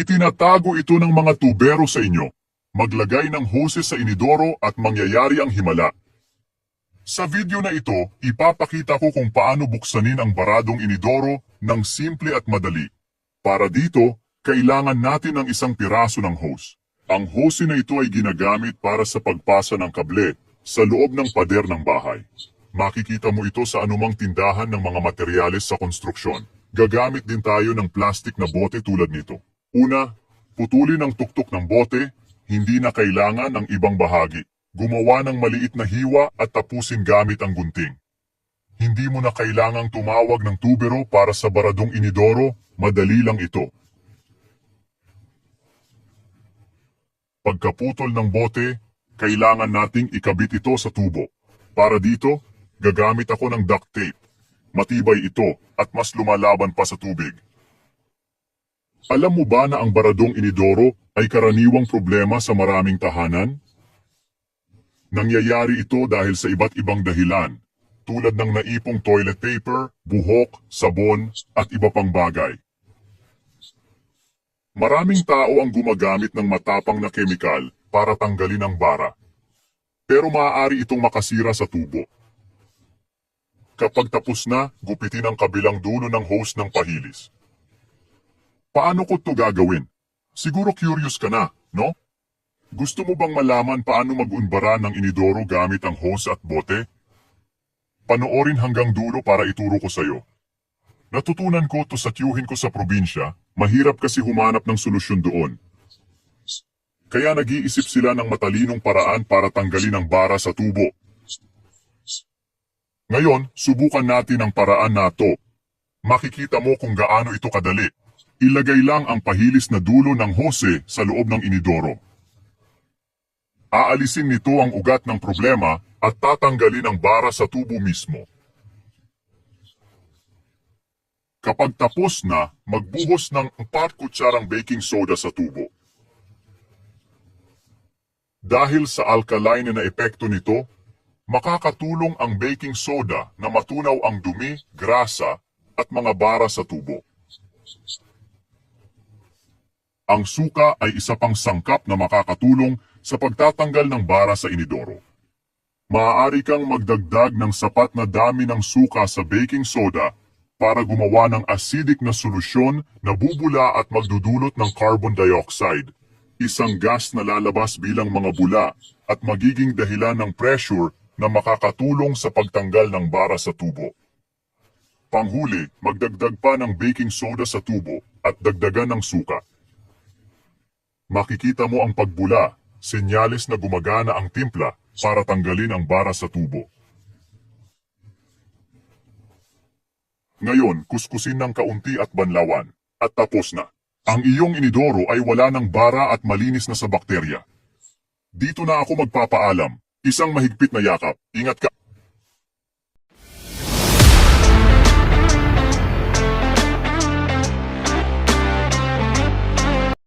Itinatago ito ng mga tubero sa inyo. Maglagay ng hose sa inidoro at mangyayari ang himala. Sa video na ito, ipapakita ko kung paano buksanin ang baradong inidoro ng simple at madali. Para dito, kailangan natin ng isang piraso ng hose. Ang hose na ito ay ginagamit para sa pagpasa ng kable sa loob ng pader ng bahay. Makikita mo ito sa anumang tindahan ng mga materyales sa konstruksyon. Gagamit din tayo ng plastic na bote tulad nito. Una, putulin ang tuktok ng bote, hindi na kailangan ng ibang bahagi. Gumawa ng maliit na hiwa at tapusin gamit ang gunting. Hindi mo na kailangang tumawag ng tubero para sa baradong inidoro, madali lang ito. Pagkaputol ng bote, kailangan nating ikabit ito sa tubo. Para dito, gagamit ako ng duct tape. Matibay ito at mas lumalaban pa sa tubig. Alam mo ba na ang baradong inidoro ay karaniwang problema sa maraming tahanan? Nangyayari ito dahil sa iba't ibang dahilan, tulad ng naipong toilet paper, buhok, sabon, at iba pang bagay. Maraming tao ang gumagamit ng matapang na kemikal para tanggalin ang bara. Pero maaari itong makasira sa tubo. Kapag tapos na, gupitin ang kabilang dulo ng hose ng pahilis. Paano ko ito gagawin? Siguro curious ka na, no? Gusto mo bang malaman paano mag-unbara ng inidoro gamit ang hose at bote? Panoorin hanggang dulo para ituro ko sa'yo. Natutunan ko to sa tiyuhin ko sa probinsya, mahirap kasi humanap ng solusyon doon. Kaya nag-iisip sila ng matalinong paraan para tanggalin ang bara sa tubo. Ngayon, subukan natin ang paraan na to. Makikita mo kung gaano ito kadali. Ilagay lang ang pahilis na dulo ng hose sa loob ng inidoro. Aalisin nito ang ugat ng problema at tatanggalin ang bara sa tubo mismo. Kapag tapos na, magbuhos ng 4 kutsarang baking soda sa tubo. Dahil sa alkaline na epekto nito, makakatulong ang baking soda na matunaw ang dumi, grasa at mga bara sa tubo. Ang suka ay isa pang sangkap na makakatulong sa pagtatanggal ng bara sa inidoro. Maaari kang magdagdag ng sapat na dami ng suka sa baking soda para gumawa ng acidic na solusyon na bubula at magdudulot ng carbon dioxide, isang gas na lalabas bilang mga bula at magiging dahilan ng pressure na makakatulong sa pagtanggal ng bara sa tubo. Panghuli, magdagdag pa ng baking soda sa tubo at dagdagan ng suka. Makikita mo ang pagbula, senyales na gumagana ang timpla para tanggalin ang bara sa tubo. Ngayon, kuskusin ng kaunti at banlawan. At tapos na. Ang iyong inidoro ay wala ng bara at malinis na sa bakterya. Dito na ako magpapaalam. Isang mahigpit na yakap. Ingat ka.